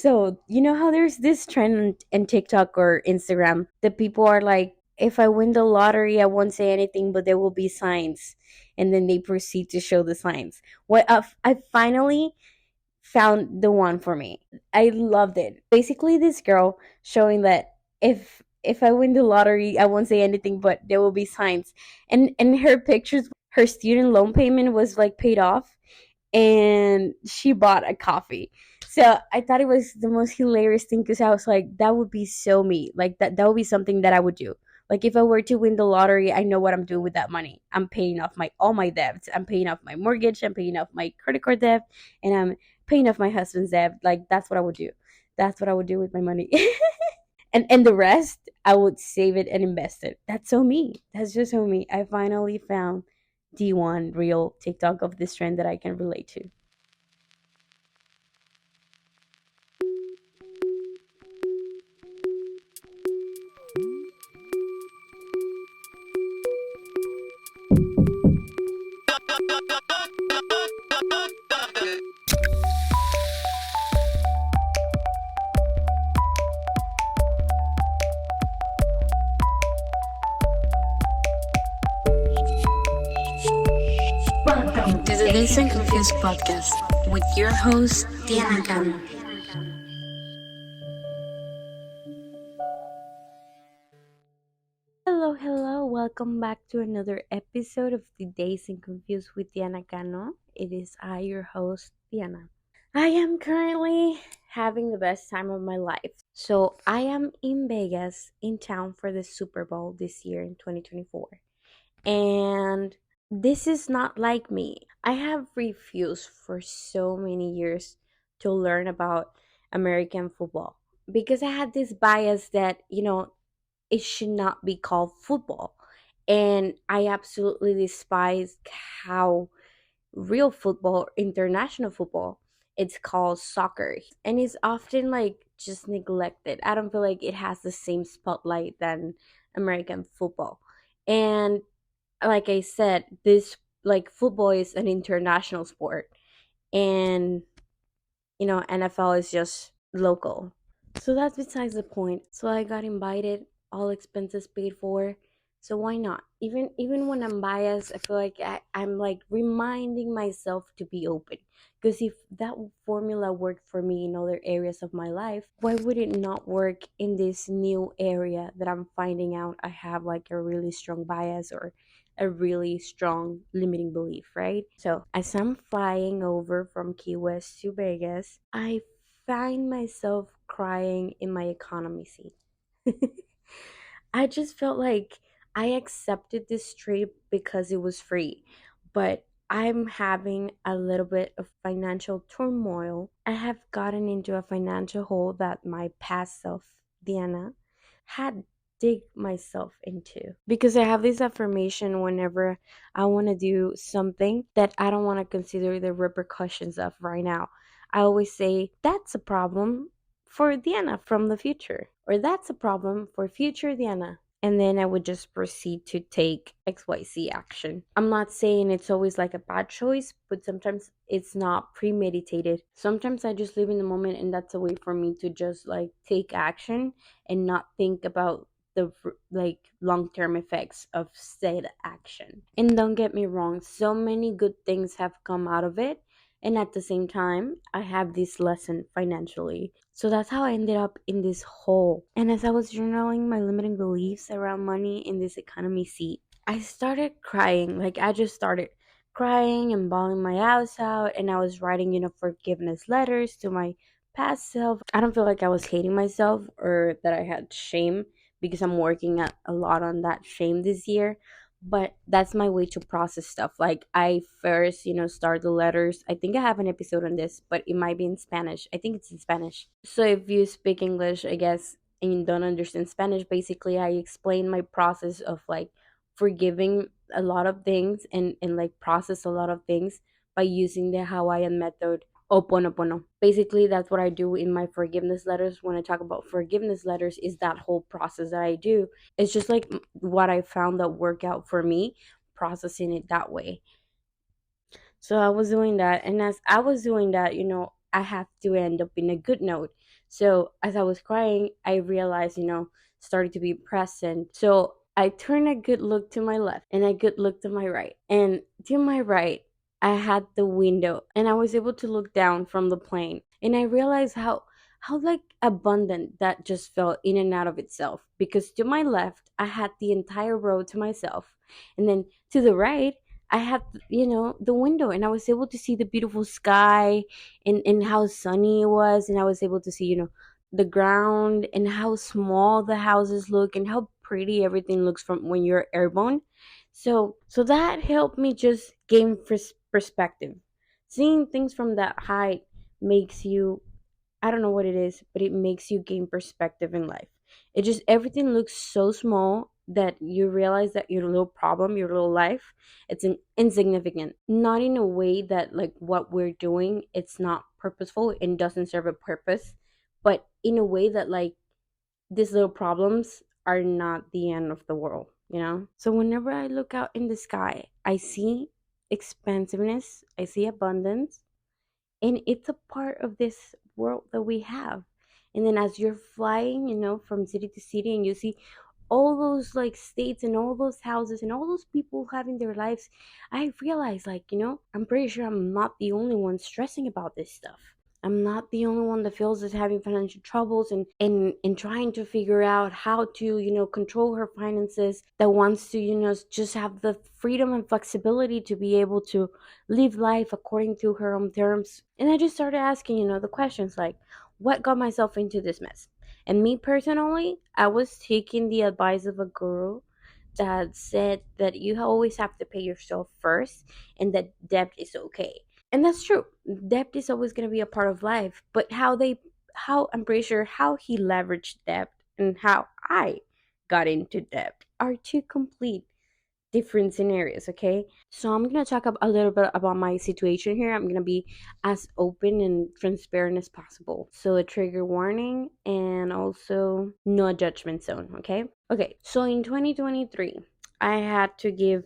So, you know how there's this trend in TikTok or Instagram that people are like, if I win the lottery, I won't say anything, but there will be signs. And then they proceed to show the signs. I finally found the one for me. I loved it. Basically, this girl showing that if I win the lottery, I won't say anything, but there will be signs. And in her pictures, her student loan payment was like paid off, and she bought a coffee. So I thought it was the most hilarious thing because I was like, that would be so me. Like that would be something that I would do. Like if I were to win the lottery, I know what I'm doing with that money. I'm paying off my all my debts. I'm paying off my mortgage. I'm paying off my credit card debt, and I'm paying off my husband's debt. Like that's what I would do. That's what I would do with my money. And the rest, I would save it and invest it. That's so me. That's just so me. I finally found the one real TikTok of this trend that I can relate to. Welcome to the Days and Confused podcast with your host, Diana Cano. Hello, hello. Welcome back to another episode of the Days and Confused with Diana Cano. It is I, your host, Diana. I am currently having the best time of my life. So I am in Vegas, in town for the Super Bowl this year in 2024. And this is not like me. I have refused for so many years to learn about American football because I had this bias that, it should not be called football. And I absolutely despise how real football, international football, it's called soccer. And it's often like just neglected. I don't feel like it has the same spotlight than American football. And like I said, this like football is an international sport, and NFL is just local. So that's besides the point. So I got invited, all expenses paid for. So why not? Even when I'm biased, I feel like I'm like reminding myself to be open. Because if that formula worked for me in other areas of my life, why would it not work in this new area that I'm finding out I have like a really strong bias or a really strong limiting belief, right? So, as I'm flying over from Key West to Vegas, I find myself crying in my economy seat. I just felt like I accepted this trip because it was free, but I'm having a little bit of financial turmoil. I have gotten into a financial hole that my past self, Diana, had dig myself into because I have this affirmation whenever I want to do something that I don't want to consider the repercussions of right now. I always say that's a problem for Diana from the future, or that's a problem for future Diana. And then I would just proceed to take XYZ action. I'm not saying it's always like a bad choice, but sometimes it's not premeditated. Sometimes I just live in the moment, and that's a way for me to just like take action and not think about the like long-term effects of said action. And don't get me wrong, so many good things have come out of it, and at the same time I have this lesson financially. So that's how I ended up in this hole. And as I was journaling my limiting beliefs around money in this economy seat, I started crying. Like I just started crying and bawling my eyes out, and I was writing forgiveness letters to my past self. I don't feel like I was hating myself or that I had shame because I'm working a lot on that shame this year. But that's my way to process stuff. Like I first, start the letters. I think I have an episode on this, but it might be in Spanish. I think it's in Spanish. So if you speak English, I guess, and you don't understand Spanish, basically I explain my process of like forgiving a lot of things and like process a lot of things by using the Hawaiian method. Oponopono. Basically, that's what I do in my forgiveness letters. When I talk about forgiveness letters, is that whole process that I do. It's just like what I found that worked out for me, processing it that way. So I was doing that, and as I was doing that, I have to end up in a good note. So as I was crying, I realized, started to be present. So I turned a good look to my left and a good look to my right. And to my right, I had the window and I was able to look down from the plane. And I realized how like abundant that just felt in and out of itself, because to my left I had the entire road to myself, and then to the right I had, the window, and I was able to see the beautiful sky, and how sunny it was, and I was able to see, the ground, and how small the houses look, and how pretty everything looks from when you're airborne. So that helped me just gain perspective. Seeing things from that height makes you, I don't know what it is, but it makes you gain perspective in life. It just, everything looks so small that you realize that your little problem, your little life, it's insignificant. Not in a way that like what we're doing, it's not purposeful and doesn't serve a purpose, but in a way that like these little problems are not the end of the world. So whenever I look out in the sky, I see expansiveness, I see abundance, and it's a part of this world that we have. And then as you're flying, from city to city, and you see all those like states and all those houses and all those people having their lives, I realize, like, I'm pretty sure I'm not the only one stressing about this stuff. I'm not the only one that feels is having financial troubles, and trying to figure out how to, control her finances, that wants to, just have the freedom and flexibility to be able to live life according to her own terms. And I just started asking, the questions like, what got myself into this mess? And me personally, I was taking the advice of a guru that said that you always have to pay yourself first, and that debt is okay. And that's true. Debt is always going to be a part of life, but how I'm pretty sure how he leveraged debt and how I got into debt are two complete different scenarios, okay? So I'm gonna talk a little bit about my situation here. I'm gonna be as open and transparent as possible. So a trigger warning, and also no judgment zone, okay? Okay, so in 2023, I had to give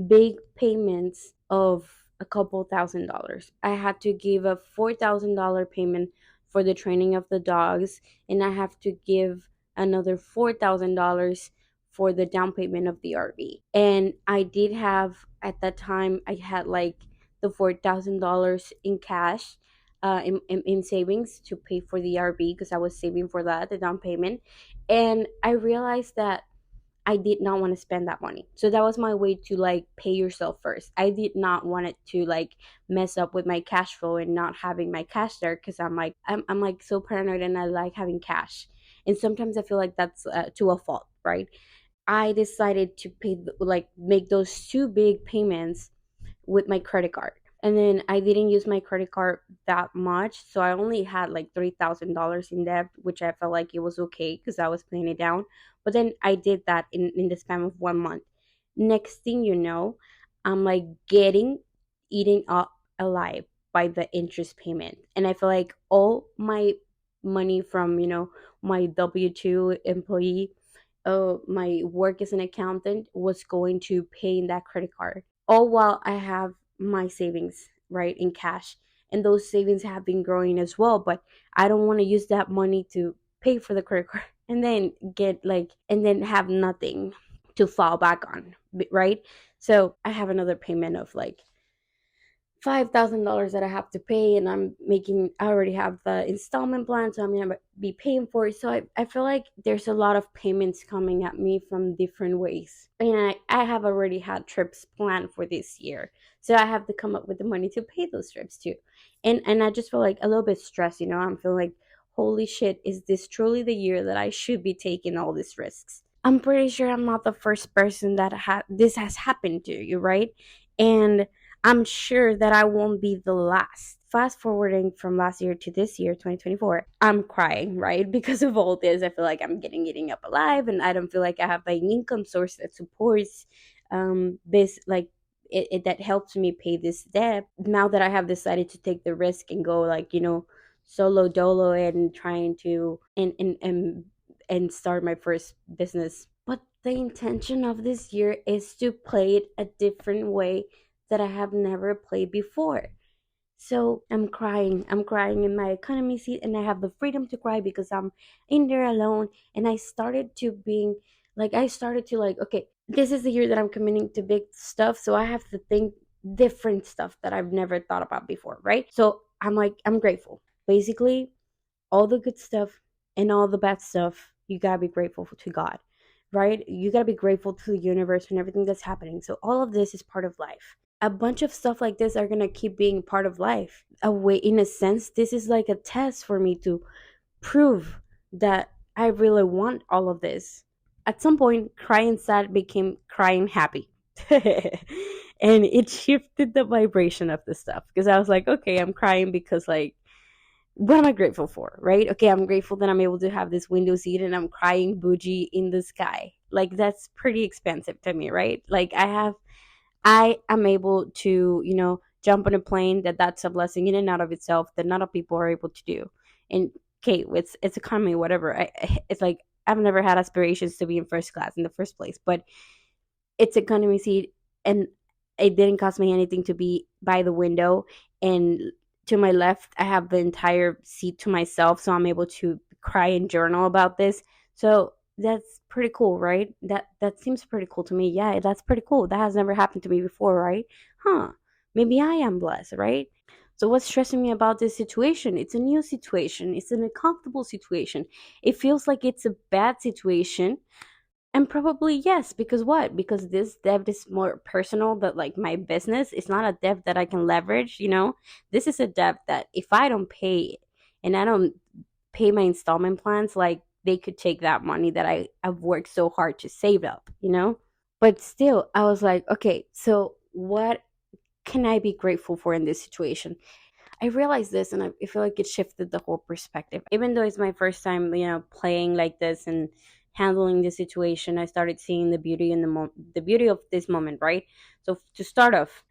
big payments of a couple $1,000s. I had to give a $4,000 payment for the training of the dogs, and I have to give another $4,000 for the down payment of the RV. And I did have, at that time, I had like the $4,000 in cash, in savings to pay for the RV, because I was saving for that, the down payment. And I realized that I did not want to spend that money. So that was my way to like pay yourself first. I did not want it to like mess up with my cash flow and not having my cash there, because I'm like so paranoid, and I like having cash. And sometimes I feel like that's to a fault, right? I decided to like make those two big payments with my credit card. And then I didn't use my credit card that much, so I only had like $3,000 in debt, which I felt like it was okay because I was paying it down. But then I did that in the span of 1 month. Next thing you know, I'm like getting eaten up alive by the interest payment, and I feel like all my money from my W-2 employee, my work as an accountant, was going to pay in that credit card, all while I have my savings right in cash, and those savings have been growing as well. But I don't want to use that money to pay for the credit card and then have nothing to fall back on, right? So I have another payment of like $5,000 that I have to pay, and I already have the installment plan, so I'm gonna be paying for it. So I feel like there's a lot of payments coming at me from different ways. And I have already had trips planned for this year. So I have to come up with the money to pay those trips too. And I just feel like a little bit stressed. I'm feeling like, holy shit, is this truly the year that I should be taking all these risks? I'm pretty sure I'm not the first person that this has happened to, you right? And I'm sure that I won't be the last. Fast forwarding from last year to this year, 2024, I'm crying, right? Because of all this, I feel like I'm getting eating up alive, and I don't feel like I have an income source that supports this, like, that helps me pay this debt. Now that I have decided to take the risk and go, like, solo dolo, and trying to and start my first business. But the intention of this year is to play it a different way that I have never played before. So I'm crying. I'm crying in my economy seat, and I have the freedom to cry because I'm in there alone. And I started to like, okay, this is the year that I'm committing to big stuff. So I have to think different stuff that I've never thought about before, right? So I'm like, I'm grateful. Basically, all the good stuff and all the bad stuff, you gotta be grateful to God, right? You gotta be grateful to the universe and everything that's happening. So all of this is part of life. A bunch of stuff like this are gonna keep being part of life. A way, in a sense, this is like a test for me to prove that I really want all of this. At some point, crying sad became crying happy. And it shifted the vibration of the stuff because I was like, okay, I'm crying because like what am I grateful for, right? Okay, I'm grateful that I'm able to have this window seat and I'm crying bougie in the sky. Like that's pretty expensive to me, right? Like I am able to, jump on a plane that's a blessing in and out of itself that not all people are able to do. And okay, it's economy, whatever. It's like I've never had aspirations to be in first class in the first place, but it's economy seat and it didn't cost me anything to be by the window, and to my left I have the entire seat to myself, so I'm able to cry and journal about this. So that's pretty cool, right? That seems pretty cool to me. Yeah, that's pretty cool. That has never happened to me before, right? Huh. Maybe I am blessed, right? So what's stressing me about this situation? It's a new situation. It's an uncomfortable situation. It feels like it's a bad situation, and probably yes, because what? Because this debt is more personal that like my business. It's not a debt that I can leverage. This is a debt that if I don't pay it and I don't pay my installment plans, like they could take that money that I've worked so hard to save up. But still, I was like, okay, so what can I be grateful for in this situation? I realized this and I feel like it shifted the whole perspective. Even though it's my first time, playing like this and handling the situation, I started seeing the beauty in the beauty of this moment, right? So to start off,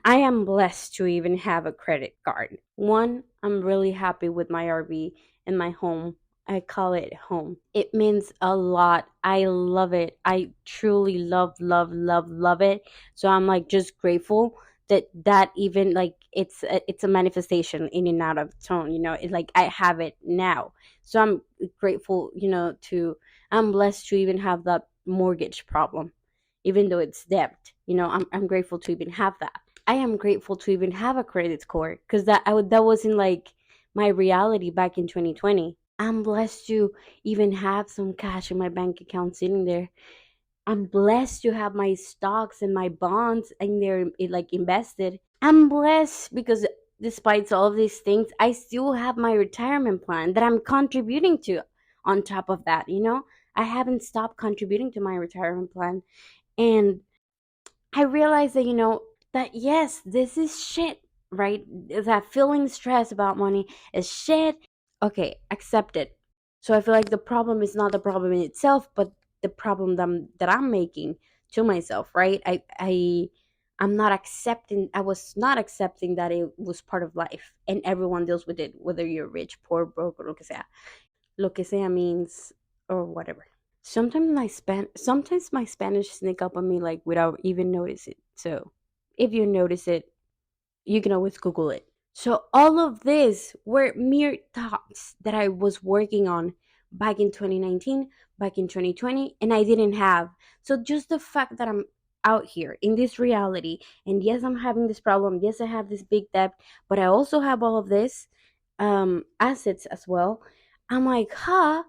I am blessed to even have a credit card. One, I'm really happy with my RV and my home. I call it home. It means a lot. I love it. I truly love, love, love, love it. So I'm like just grateful that even like it's a manifestation in and out of tone. It's like I have it now. So I'm grateful, to I'm blessed to even have that mortgage problem, even though it's debt. I'm grateful to even have that. I am grateful to even have a credit score because that wasn't like my reality back in 2020. I'm blessed to even have some cash in my bank account sitting there. I'm blessed to have my stocks and my bonds in there, like invested. I'm blessed because despite all of these things, I still have my retirement plan that I'm contributing to. On top of that, I haven't stopped contributing to my retirement plan. And I realized that yes, this is shit, right? That feeling stressed about money is shit. Okay, accept it. So I feel like the problem is not the problem in itself, but the problem that I'm making to myself, right? I'm not accepting. I was not accepting that it was part of life, and everyone deals with it, whether you're rich, poor, broke, or lo que sea. Lo que sea means or whatever. Sometimes my Spanish sneak up on me like without even notice it. So if you notice it, you can always Google it. So all of this were mere thoughts that I was working on back in 2019, back in 2020, and I didn't have. So just the fact that I'm out here in this reality, and yes, I'm having this problem. Yes, I have this big debt, but I also have all of this assets as well. I'm like, huh,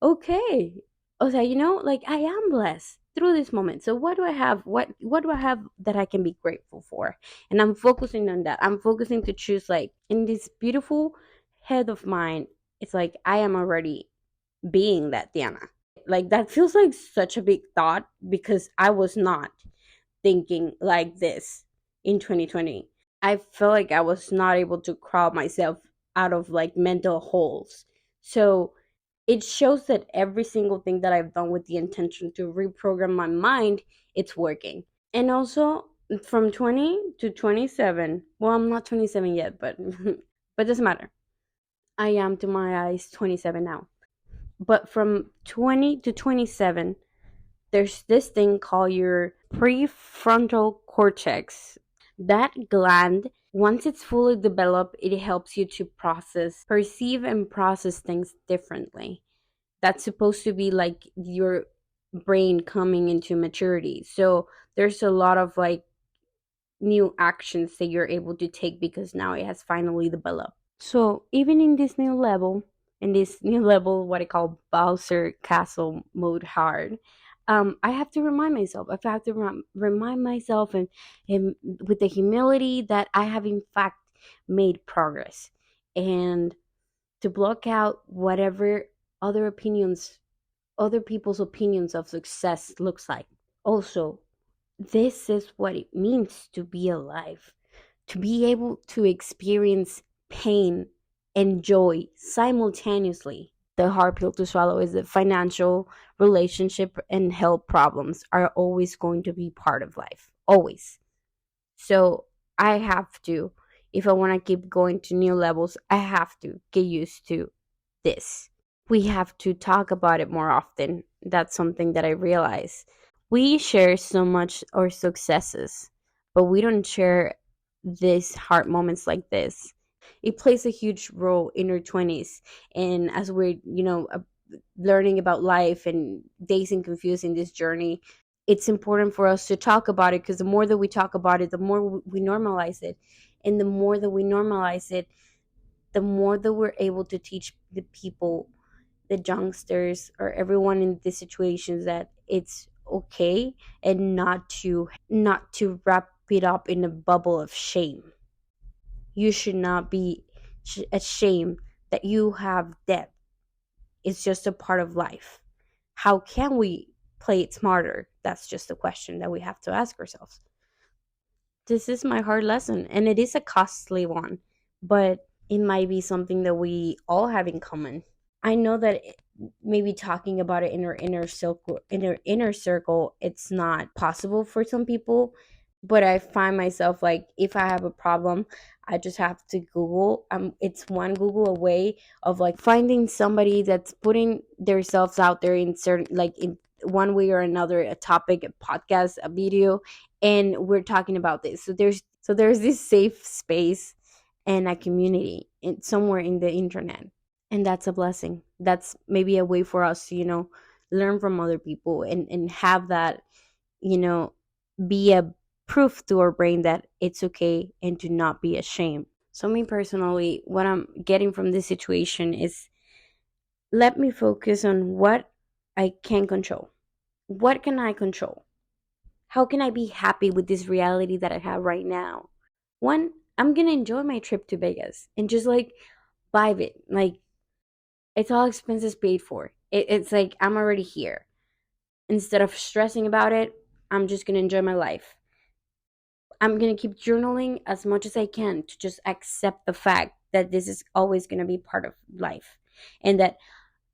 okay. O sea, like I am blessed through this moment. So what do I have? What do I have that I can be grateful for? And I'm focusing on that. I'm focusing to choose like in this beautiful head of mine. It's like I am already being that Diana. Like that feels like such a big thought because I was not thinking like this in 2020. I felt like I was not able to crawl myself out of like mental holes. So it shows that every single thing that I've done with the intention to reprogram my mind, it's working. And also from 20 to 27, well, I'm not 27 yet, but but it doesn't matter. I am to my eyes 27 now. But from 20 to 27, there's this thing called your prefrontal cortex. That gland Once it's fully developed, it helps you to perceive and process things differently. That's supposed to be like your brain coming into maturity. So there's a lot of like new actions that you're able to take because now it has finally developed. So even in this new level, what I call Bowser Castle mode hard, I have to remind myself. I have to remind myself, and with the humility that I have in fact made progress, and to block out whatever other opinions, other people's opinions of success looks like. Also, this is what it means to be alive, to be able to experience pain and joy simultaneously. The hard pill to swallow is that financial, relationship, and health problems are always going to be part of life. Always. So I have to, if I want to keep going to new levels, I have to get used to this. We have to talk about it more often. That's something that I realize. We share so much our successes, but we don't share these hard moments like this. It plays a huge role in our 20s, and as we're, learning about life and dazed and confused in this journey, it's important for us to talk about it, because the more that we talk about it, the more we normalize it. And the more that we normalize it, the more that we're able to teach the people, the youngsters, or everyone in these situations, that it's okay, and not to wrap it up in a bubble of shame. You should not be ashamed that you have debt. It's just a part of life. How can we play it smarter? That's just a question that we have to ask ourselves. This is my hard lesson, and it is a costly one, but it might be something that we all have in common. I know that maybe talking about it in our inner circle, it's not possible for some people, but I find myself like, if I have a problem, I just have to Google. It's one Google away of like finding somebody that's putting themselves out there in certain, like, in one way or another, a topic, a podcast, a video, and we're talking about this. So there's this safe space and a community somewhere in the internet, and that's a blessing. That's maybe a way for us to, learn from other people, and have that, you know be a proof to our brain that it's okay, and to not be ashamed. So me personally, what I'm getting from this situation is, let me focus on what I can control. What can I control? How can I be happy with this reality that I have right now? One, I'm gonna enjoy my trip to Vegas and just like vibe it. Like, it's all expenses paid for. It's like I'm already here. Instead of stressing about it, I'm just gonna enjoy my life. I'm gonna keep journaling as much as I can, to just accept the fact that this is always gonna be part of life, and that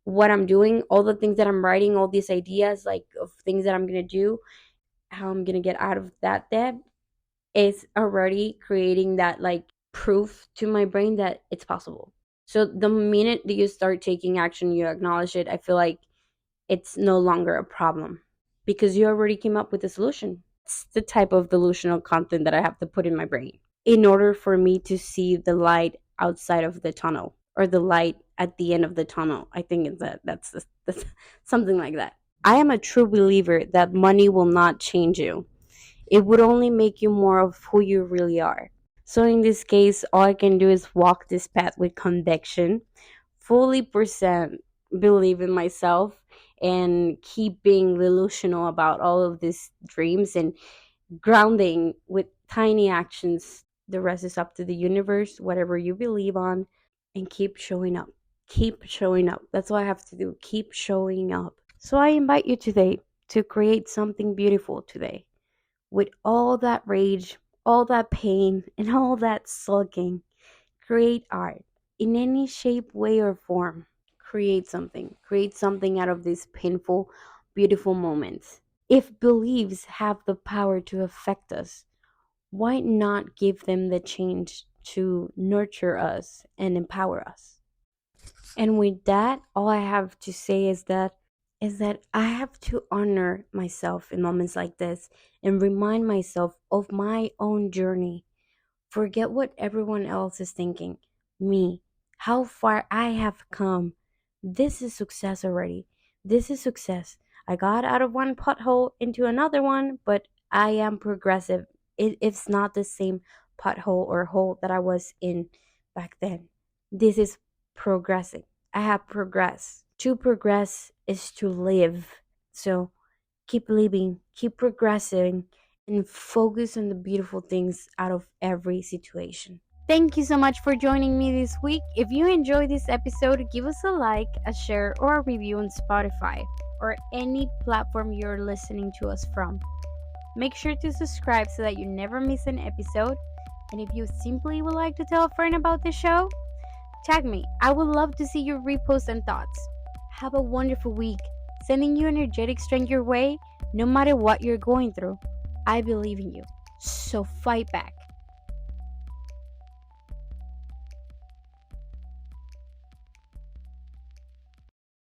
what I'm doing, all the things that I'm writing, all these ideas, like, of things that I'm gonna do, how I'm gonna get out of that debt, is already creating that, like, proof to my brain that it's possible. So the minute that you start taking action, you acknowledge it, I feel like it's no longer a problem, because you already came up with a solution. It's the type of delusional content that I have to put in my brain in order for me to see the light outside of the tunnel, or the light at the end of the tunnel. I think that's something like that. I am a true believer that money will not change you. It would only make you more of who you really are. So in this case, all I can do is walk this path with conviction, fully percent believe in myself, and keep being delusional about all of these dreams, and grounding with tiny actions. The rest is up to the universe, whatever you believe on, and keep showing up. Keep showing up. That's all I have to do. Keep showing up. So I invite you today to create something beautiful today. With all that rage, all that pain, and all that sulking, create art in any shape, way, or form. Create something. Create something out of these painful, beautiful moments. If beliefs have the power to affect us, why not give them the change to nurture us and empower us? And with that, all I have to say is that I have to honor myself in moments like this, and remind myself of my own journey, Forget what everyone else is thinking. Me, how far I have come. This is success already. This is success. I got out of one pothole into another one, but I am progressive. It's not the same pothole or hole that I was in back then. This is progressing. I have progressed. To progress is to live. So keep living, keep progressing, and focus on the beautiful things out of every situation. Thank you so much for joining me this week. If you enjoyed this episode, give us a like, a share, or a review on Spotify or any platform you're listening to us from. Make sure to subscribe so that you never miss an episode. And if you simply would like to tell a friend about the show, tag me. I would love to see your reposts and thoughts. Have a wonderful week. Sending you energetic strength your way, no matter what you're going through. I believe in you. So fight back.